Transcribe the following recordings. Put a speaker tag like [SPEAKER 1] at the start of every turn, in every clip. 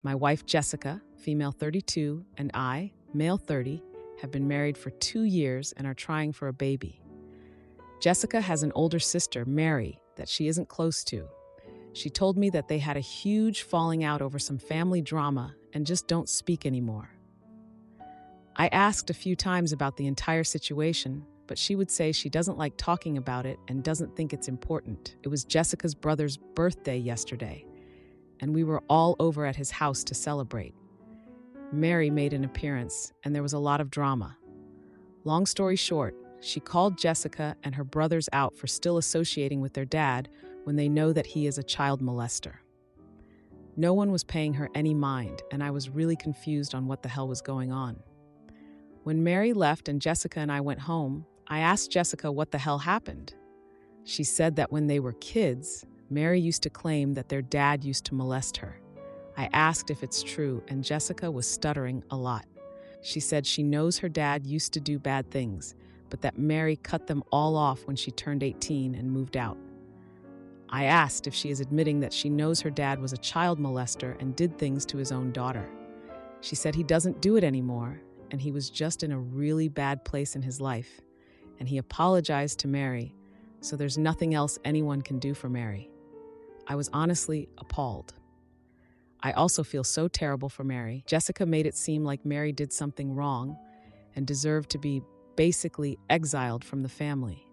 [SPEAKER 1] My wife, Jessica, female 32, and I, male 30, have been married for 2 years and are trying for a baby. Jessica has an older sister, Mary, that she isn't close to. She told me that they had a huge falling out over some family drama and just don't speak anymore. I asked a few times about the entire situation, but she would say she doesn't like talking about it and doesn't think it's important. It was Jessica's brother's birthday yesterday, and we were all over at his house to celebrate. Mary made an appearance, and there was a lot of drama. Long story short, she called Jessica and her brothers out for still associating with their dad when they know that he is a child molester. No one was paying her any mind, and I was really confused on what the hell was going on. When Mary left and Jessica and I went home, I asked Jessica what the hell happened. She said that when they were kids, Mary used to claim that their dad used to molest her. I asked if it's true, and Jessica was stuttering a lot. She said she knows her dad used to do bad things, but that Mary cut them all off when she turned 18 and moved out. I asked if she is admitting that she knows her dad was a child molester and did things to his own daughter. She said he doesn't do it anymore, and he was just in a really bad place in his life, and he apologized to Mary, so there's nothing else anyone can do for Mary. I was honestly appalled. I also feel so terrible for Mary. Jessica made it seem like Mary did something wrong and deserved to be basically exiled from the family.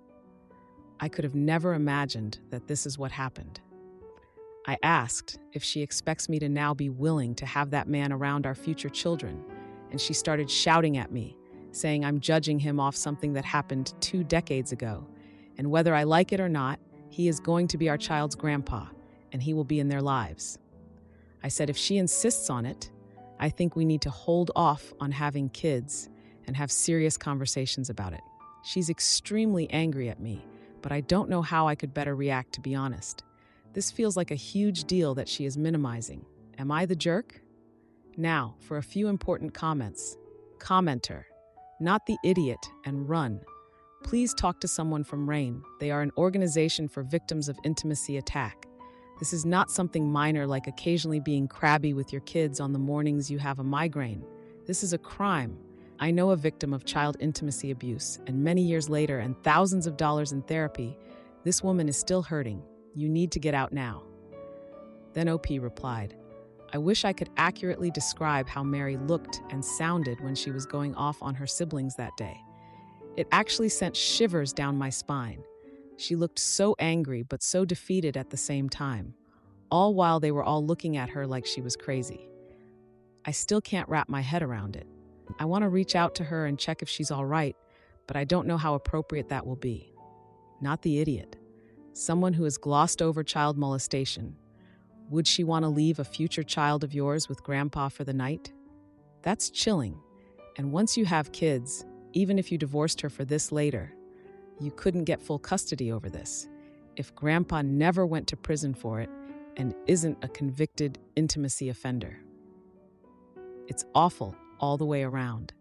[SPEAKER 1] I could have never imagined that this is what happened. I asked if she expects me to now be willing to have that man around our future children, and she started shouting at me, saying I'm judging him off something that happened 2 decades ago, and whether I like it or not, he is going to be our child's grandpa, and he will be in their lives. I said if she insists on it, I think we need to hold off on having kids and have serious conversations about it. She's extremely angry at me, but I don't know how I could better react, to be honest. This feels like a huge deal that she is minimizing. Am I the jerk? Now, for a few important comments. Commenter, not the idiot, and run. Please talk to someone from RAIN. They are an organization for victims of intimacy attack. This is not something minor like occasionally being crabby with your kids on the mornings you have a migraine. This is a crime. I know a victim of child intimacy abuse, and many years later and thousands of dollars in therapy, this woman is still hurting. You need to get out now. Then OP replied, I wish I could accurately describe how Mary looked and sounded when she was going off on her siblings that day. It actually sent shivers down my spine. She looked so angry but so defeated at the same time, all while they were all looking at her like she was crazy. I still can't wrap my head around it. I want to reach out to her and check if she's all right, but I don't know how appropriate that will be. Not the idiot. Someone who has glossed over child molestation. Would she want to leave a future child of yours with grandpa for the night? That's chilling. And once you have kids, even if you divorced her for this later, you couldn't get full custody over this. If grandpa never went to prison for it and isn't a convicted intimacy offender. It's awful all the way around.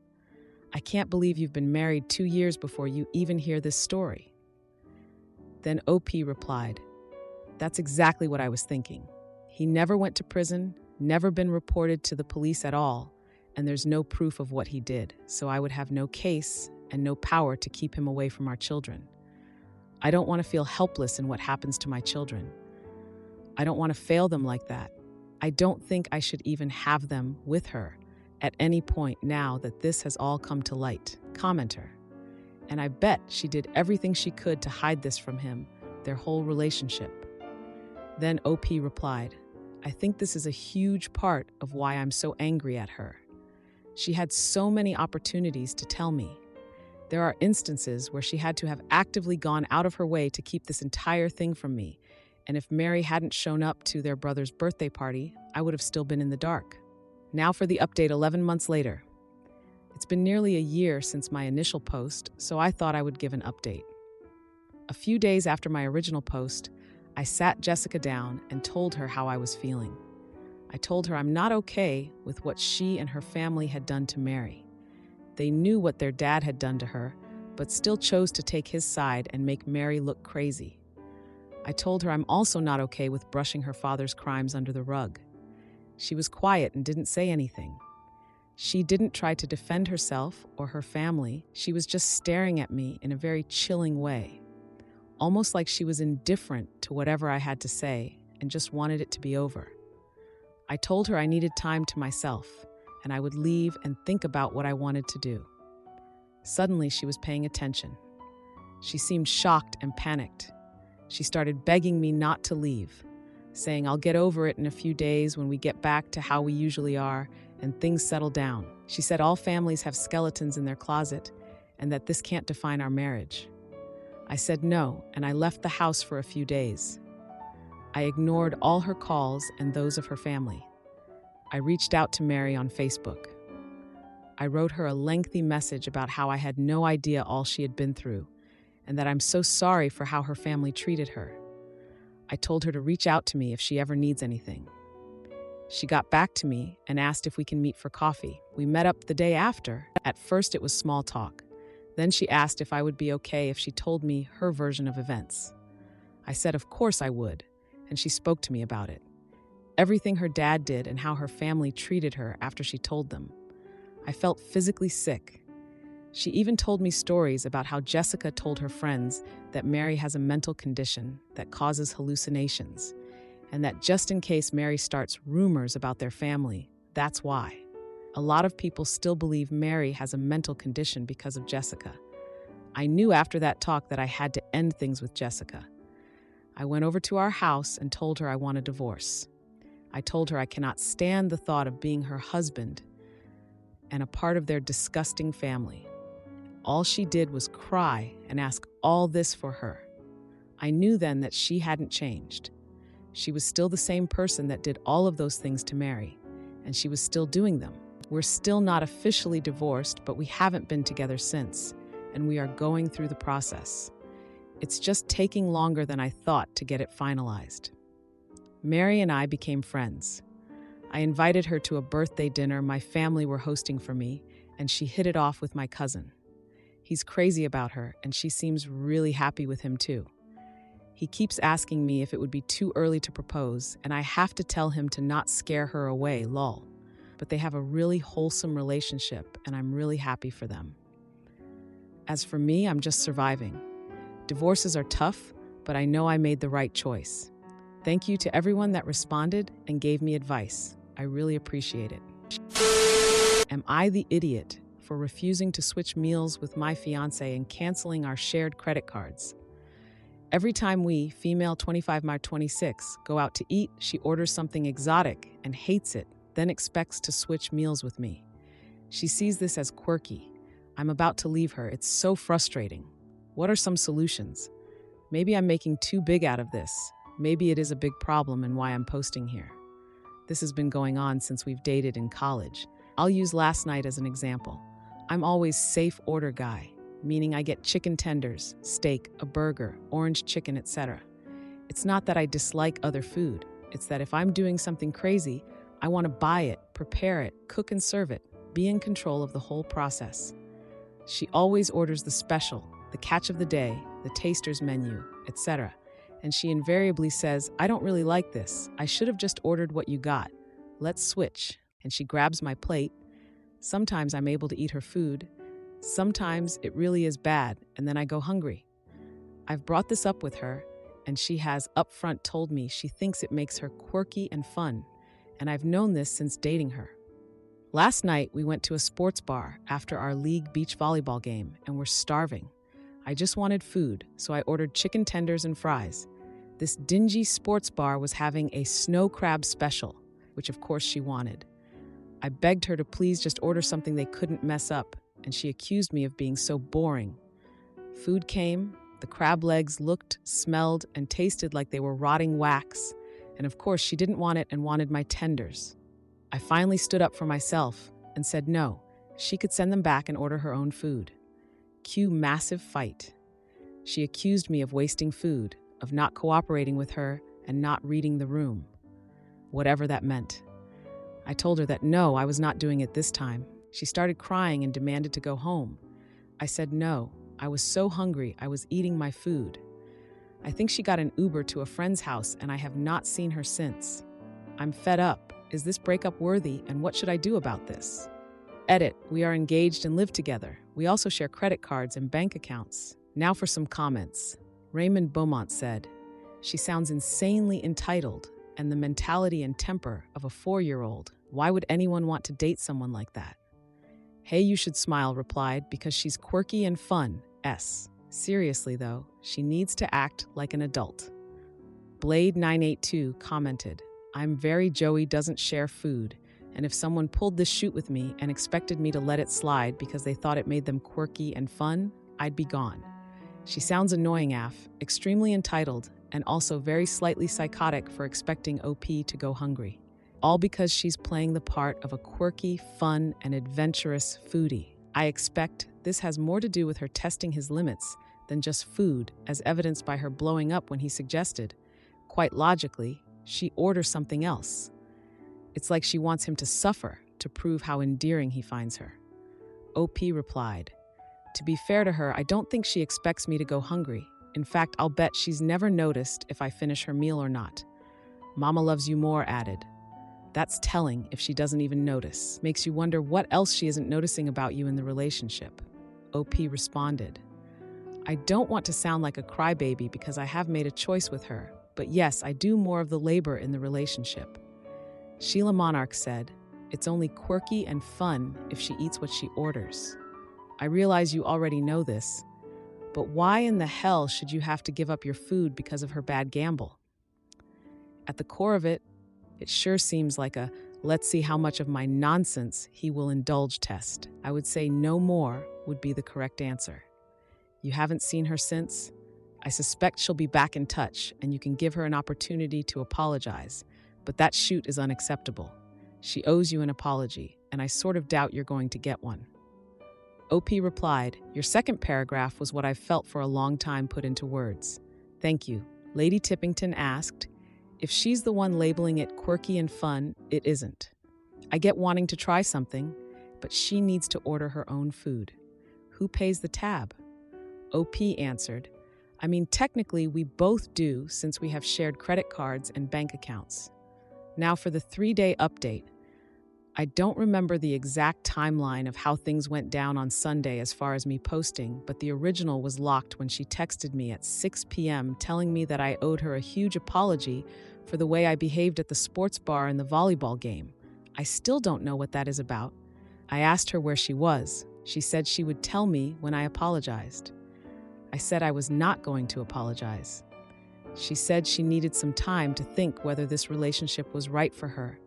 [SPEAKER 1] I can't believe you've been married 2 years before you even hear this story. Then OP replied, that's exactly what I was thinking. He never went to prison, never been reported to the police at all, and there's no proof of what he did, so I would have no case and no power to keep him away from our children. I don't want to feel helpless in what happens to my children. I don't want to fail them like that. I don't think I should even have them with her at any point now that this has all come to light. Commenter. And I bet she did everything she could to hide this from him, their whole relationship. Then OP replied, I think this is a huge part of why I'm so angry at her. She had so many opportunities to tell me. There are instances where she had to have actively gone out of her way to keep this entire thing from me, and if Mary hadn't shown up to their brother's birthday party, I would have still been in the dark. Now for the update 11 months later. It's been nearly a year since my initial post, so I thought I would give an update. A few days after my original post, I sat Jessica down and told her how I was feeling. I told her I'm not okay with what she and her family had done to Mary. They knew what their dad had done to her, but still chose to take his side and make Mary look crazy. I told her I'm also not okay with brushing her father's crimes under the rug. She was quiet and didn't say anything. She didn't try to defend herself or her family. She was just staring at me in a very chilling way, almost like she was indifferent to whatever I had to say and just wanted it to be over. I told her I needed time to myself, and I would leave and think about what I wanted to do. Suddenly, she was paying attention. She seemed shocked and panicked. She started begging me not to leave, saying I'll get over it in a few days when we get back to how we usually are and things settle down. She said all families have skeletons in their closet and that this can't define our marriage. I said no, and I left the house for a few days. I ignored all her calls and those of her family. I reached out to Mary on Facebook. I wrote her a lengthy message about how I had no idea all she had been through and that I'm so sorry for how her family treated her. I told her to reach out to me if she ever needs anything. She got back to me and asked if we can meet for coffee. We met up the day after. At first, it was small talk. Then she asked if I would be okay if she told me her version of events. I said of course I would, and she spoke to me about it. Everything her dad did and how her family treated her after she told them. I felt physically sick. She even told me stories about how Jessica told her friends that Mary has a mental condition that causes hallucinations, and that just in case Mary starts rumors about their family, that's why. A lot of people still believe Mary has a mental condition because of Jessica. I knew after that talk that I had to end things with Jessica. I went over to our house and told her I want a divorce. I told her I cannot stand the thought of being her husband and a part of their disgusting family. All she did was cry and ask all this for her. I knew then that she hadn't changed. She was still the same person that did all of those things to Mary, and she was still doing them. We're still not officially divorced, but we haven't been together since, and we are going through the process. It's just taking longer than I thought to get it finalized. Mary and I became friends. I invited her to a birthday dinner my family were hosting for me, and she hit it off with my cousin. He's crazy about her, and she seems really happy with him too. He keeps asking me if it would be too early to propose, and I have to tell him to not scare her away, lol. But they have a really wholesome relationship, and I'm really happy for them. As for me, I'm just surviving. Divorces are tough, but I know I made the right choice. Thank you to everyone that responded and gave me advice. I really appreciate it. Am I the idiot for refusing to switch meals with my fiancé and canceling our shared credit cards? Every time we, female 25-26, go out to eat, she orders something exotic and hates it, then expects to switch meals with me. She sees this as quirky. I'm about to leave her. It's so frustrating. What are some solutions? Maybe I'm making too big out of this. Maybe it is a big problem and why I'm posting here. This has been going on since we've dated in college. I'll use last night as an example. I'm always safe order guy, meaning I get chicken tenders, steak, a burger, orange chicken, etc. It's not that I dislike other food. It's that if I'm doing something crazy, I want to buy it, prepare it, cook and serve it, be in control of the whole process. She always orders the special, the catch of the day, the taster's menu, etc. And she invariably says, I don't really like this. I should have just ordered what you got. Let's switch. And she grabs my plate. Sometimes I'm able to eat her food. Sometimes it really is bad, and then I go hungry. I've brought this up with her, and she has upfront told me she thinks it makes her quirky and fun, and I've known this since dating her. Last night, we went to a sports bar after our league beach volleyball game, and we're starving. I just wanted food, so I ordered chicken tenders and fries. This dingy sports bar was having a snow crab special, which of course she wanted. I begged her to please just order something they couldn't mess up, and she accused me of being so boring. Food came, the crab legs looked, smelled, and tasted like they were rotting wax, and of course she didn't want it and wanted my tenders. I finally stood up for myself and said no, she could send them back and order her own food. Cue massive fight. She accused me of wasting food, of not cooperating with her, and not reading the room. Whatever that meant. I told her that no, I was not doing it this time. She started crying and demanded to go home. I said no, I was so hungry I was eating my food. I think she got an Uber to a friend's house and I have not seen her since. I'm fed up. Is this breakup worthy, and what should I do about this? Edit. We are engaged and live together. We also share credit cards and bank accounts. Now for some comments. Raymond Beaumont said, "She sounds insanely entitled and the mentality and temper of a 4-year-old. Why would anyone want to date someone like that?" Hey, You Should Smile replied, "Because she's quirky and fun. S. Seriously though, she needs to act like an adult." Blade 982 commented, "I'm very Joey doesn't share food, and if someone pulled this shoot with me and expected me to let it slide because they thought it made them quirky and fun, I'd be gone. She sounds annoying AF, extremely entitled, and also very slightly psychotic for expecting OP to go hungry. All because she's playing the part of a quirky, fun, and adventurous foodie. I expect this has more to do with her testing his limits than just food, as evidenced by her blowing up when he suggested, quite logically, she orders something else. It's like she wants him to suffer to prove how endearing he finds her." OP replied, "To be fair to her, I don't think she expects me to go hungry. In fact, I'll bet she's never noticed if I finish her meal or not." Mama Loves You More added, "That's telling if she doesn't even notice. Makes you wonder what else she isn't noticing about you in the relationship." OP responded, "I don't want to sound like a crybaby because I have made a choice with her, but yes, I do more of the labor in the relationship." Sheila Monarch said, "It's only quirky and fun if she eats what she orders. I realize you already know this, but why in the hell should you have to give up your food because of her bad gamble? At the core of it, it sure seems like a let's see how much of my nonsense he will indulge test. I would say no more would be the correct answer. You haven't seen her since? I suspect she'll be back in touch, and you can give her an opportunity to apologize, but that shoot is unacceptable. She owes you an apology, and I sort of doubt you're going to get one." OP replied, "Your second paragraph was what I've felt for a long time put into words. Thank you." Lady Tippington asked, "If she's the one labeling it quirky and fun, it isn't. I get wanting to try something, but she needs to order her own food. Who pays the tab?" OP answered, "I mean, technically we both do since we have shared credit cards and bank accounts." Now for the 3-day update. I don't remember the exact timeline of how things went down on Sunday as far as me posting, but the original was locked when she texted me at 6 p.m. telling me that I owed her a huge apology for the way I behaved at the sports bar and the volleyball game. I still don't know what that is about. I asked her where she was. She said she would tell me when I apologized. I said I was not going to apologize. She said she needed some time to think whether this relationship was right for her.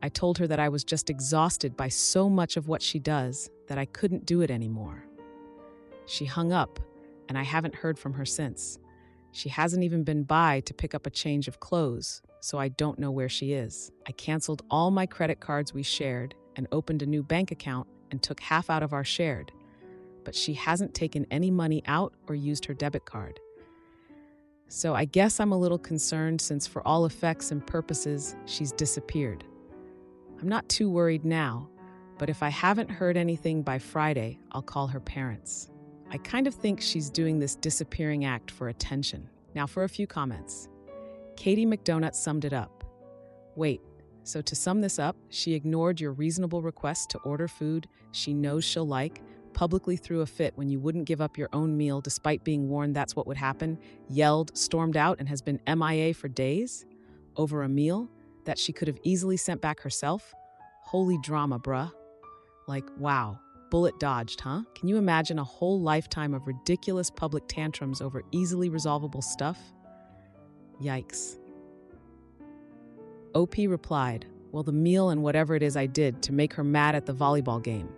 [SPEAKER 1] I told her that I was just exhausted by so much of what she does that I couldn't do it anymore. She hung up, and I haven't heard from her since. She hasn't even been by to pick up a change of clothes, so I don't know where she is. I canceled all my credit cards we shared and opened a new bank account and took half out of our shared, but she hasn't taken any money out or used her debit card. So I guess I'm a little concerned since for all effects and purposes, she's disappeared. I'm not too worried now, but if I haven't heard anything by Friday, I'll call her parents. I kind of think she's doing this disappearing act for attention. Now for a few comments. Katie McDonut summed it up. Wait, so to sum this up, she ignored your reasonable request to order food she knows she'll like, publicly threw a fit when you wouldn't give up your own meal despite being warned that's what would happen, yelled, stormed out, and has been MIA for days? Over a meal that she could have easily sent back herself? Holy drama, bruh. Like, wow, bullet dodged, huh? Can you imagine a whole lifetime of ridiculous public tantrums over easily resolvable stuff? Yikes. OP replied, well, the meal and whatever it is I did to make her mad at the volleyball game.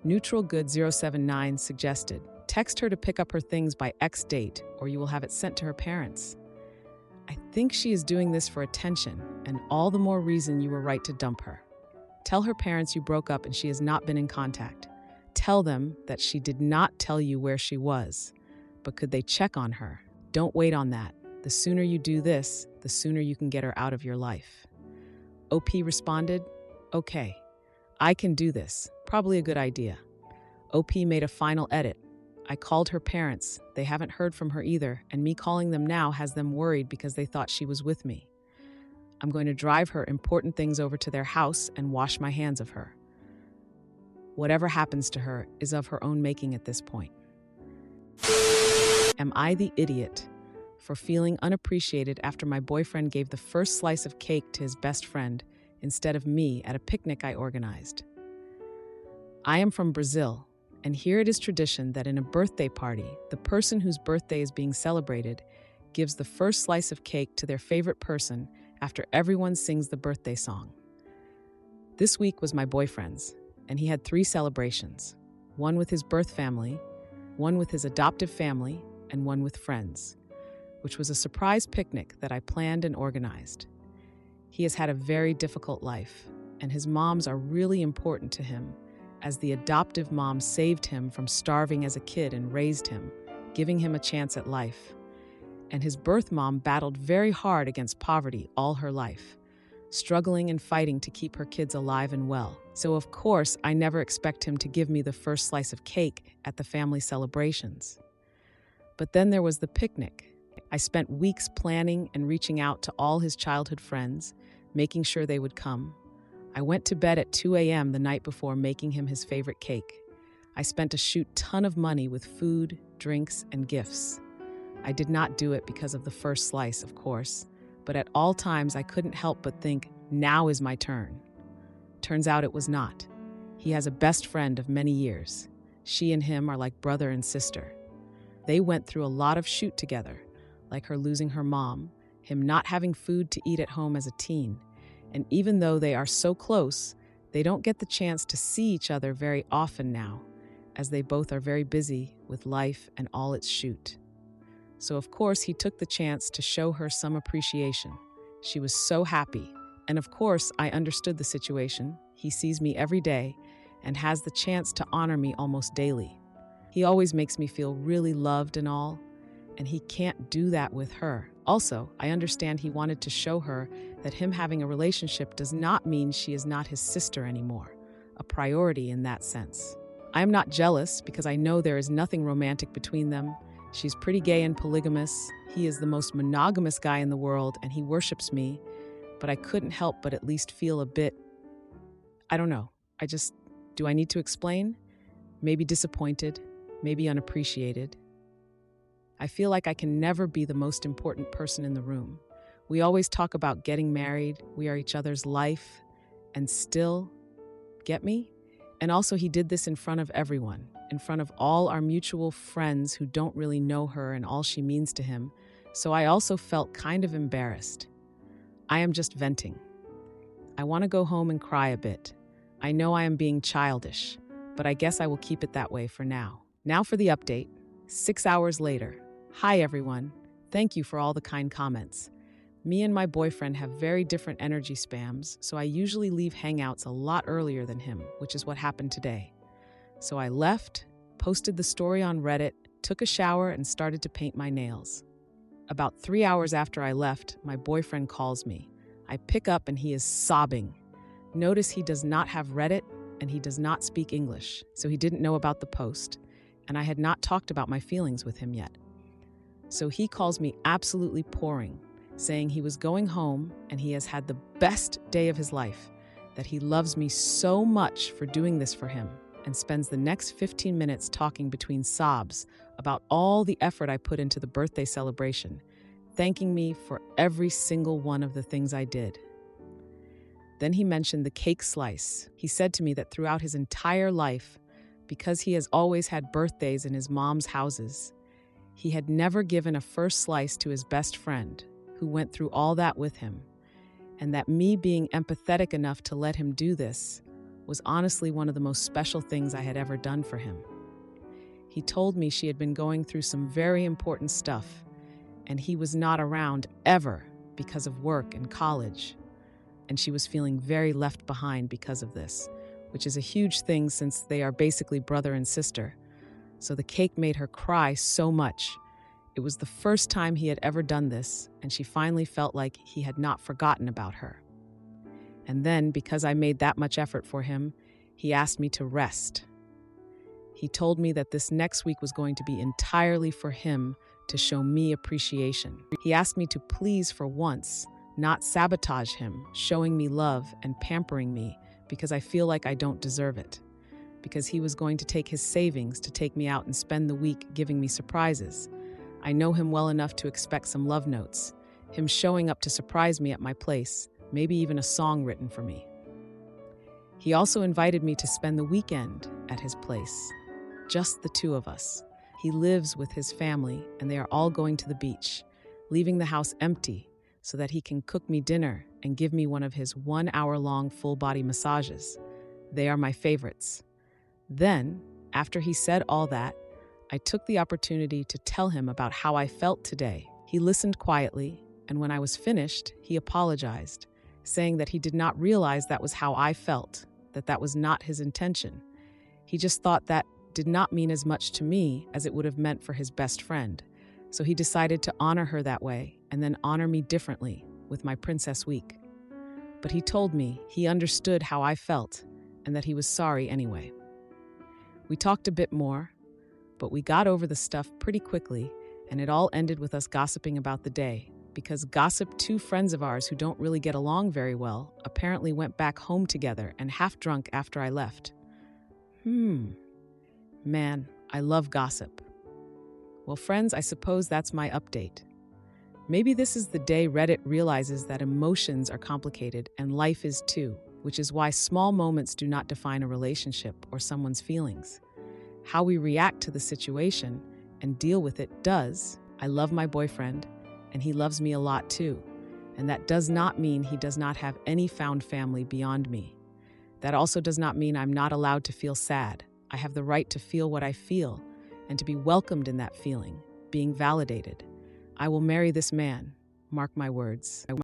[SPEAKER 1] Neutral Good 079 suggested, text her to pick up her things by X date, or you will have it sent to her parents. I think she is doing this for attention, and all the more reason you were right to dump her. Tell her parents you broke up and she has not been in contact. Tell them that she did not tell you where she was, but could they check on her? Don't wait on that. The sooner you do this, the sooner you can get her out of your life. OP responded, okay, I can do this. Probably a good idea. OP made a final edit. I called her parents. They haven't heard from her either, and me calling them now has them worried because they thought she was with me. I'm going to drive her important things over to their house and wash my hands of her. Whatever happens to her is of her own making at this point. Am I the idiot for feeling unappreciated after my boyfriend gave the first slice of cake to his best friend instead of me at a picnic I organized? I am from Brazil, and here it is tradition that in a birthday party, the person whose birthday is being celebrated gives the first slice of cake to their favorite person after everyone sings the birthday song. This week was my boyfriend's, and he had 3 celebrations, one with his birth family, one with his adoptive family, and one with friends, which was a surprise picnic that I planned and organized. He has had a very difficult life, and his moms are really important to him, as the adoptive mom saved him from starving as a kid and raised him, giving him a chance at life. And his birth mom battled very hard against poverty all her life, struggling and fighting to keep her kids alive and well. So of course, I never expect him to give me the first slice of cake at the family celebrations. But then there was the picnic. I spent weeks planning and reaching out to all his childhood friends, making sure they would come. I went to bed at 2 a.m. the night before making him his favorite cake. I spent a shoot ton of money with food, drinks, and gifts. I did not do it because of the first slice, of course, but at all times I couldn't help but think, now is my turn. Turns out it was not. He has a best friend of many years. She and him are like brother and sister. They went through a lot of shoot together, like her losing her mom, him not having food to eat at home as a teen, and even though they are so close, they don't get the chance to see each other very often now, as they both are very busy with life and all its shoot. So of course he took the chance to show her some appreciation. She was so happy, and of course I understood the situation. He sees me every day and has the chance to honor me almost daily. He always makes me feel really loved and all, and he can't do that with her. Also, I understand he wanted to show her that him having a relationship does not mean she is not his sister anymore, a priority in that sense. I am not jealous because I know there is nothing romantic between them. She's pretty gay and polygamous. He is the most monogamous guy in the world, and he worships me, but I couldn't help but at least feel a bit, I don't know, do I need to explain? Maybe disappointed, maybe unappreciated. I feel like I can never be the most important person in the room. We always talk about getting married, we are each other's life, and still, get me? And also he did this in front of everyone, in front of all our mutual friends who don't really know her and all she means to him, so I also felt kind of embarrassed. I am just venting. I want to go home and cry a bit. I know I am being childish, but I guess I will keep it that way for now. Now for the update. 6 hours later. Hi everyone. Thank you for all the kind comments. Me and my boyfriend have very different energy spans, so I usually leave hangouts a lot earlier than him, which is what happened today. So I left, posted the story on Reddit, took a shower, and started to paint my nails. About 3 hours after I left, my boyfriend calls me. I pick up and he is sobbing. Notice he does not have Reddit and he does not speak English, so he didn't know about the post, and I had not talked about my feelings with him yet. So he calls me absolutely pouring, saying he was going home and he has had the best day of his life, that he loves me so much for doing this for him, and spends the next 15 minutes talking between sobs about all the effort I put into the birthday celebration, thanking me for every single one of the things I did. Then he mentioned the cake slice. He said to me that throughout his entire life, because he has always had birthdays in his mom's houses, he had never given a first slice to his best friend, who went through all that with him, and that me being empathetic enough to let him do this was honestly one of the most special things I had ever done for him. He told me she had been going through some very important stuff, and he was not around ever because of work and college, and she was feeling very left behind because of this, which is a huge thing since they are basically brother and sister. So the cake made her cry so much. It was the first time he had ever done this, and she finally felt like he had not forgotten about her. And then, because I made that much effort for him, he asked me to rest. He told me that this next week was going to be entirely for him to show me appreciation. He asked me to please, for once, not sabotage him, showing me love and pampering me because I feel like I don't deserve it. Because he was going to take his savings to take me out and spend the week giving me surprises. I know him well enough to expect some love notes, him showing up to surprise me at my place, maybe even a song written for me. He also invited me to spend the weekend at his place, just the two of us. He lives with his family, and they are all going to the beach, leaving the house empty so that he can cook me dinner and give me one of his 1-hour-long full-body massages. They are my favorites. Then, after he said all that, I took the opportunity to tell him about how I felt today. He listened quietly, and when I was finished, he apologized, saying that he did not realize that was how I felt, that was not his intention. He just thought that did not mean as much to me as it would have meant for his best friend. So he decided to honor her that way and then honor me differently with my Princess Week. But he told me he understood how I felt and that he was sorry anyway. We talked a bit more, but we got over the stuff pretty quickly, and it all ended with us gossiping about the day, because two friends of ours who don't really get along very well apparently went back home together and half drunk after I left. Man, I love gossip. Well, friends, I suppose that's my update. Maybe this is the day Reddit realizes that emotions are complicated and life is too, which is why small moments do not define a relationship or someone's feelings. How we react to the situation and deal with it does. I love my boyfriend, and he loves me a lot too. And that does not mean he does not have any found family beyond me. That also does not mean I'm not allowed to feel sad. I have the right to feel what I feel and to be welcomed in that feeling, being validated. I will marry this man, mark my words.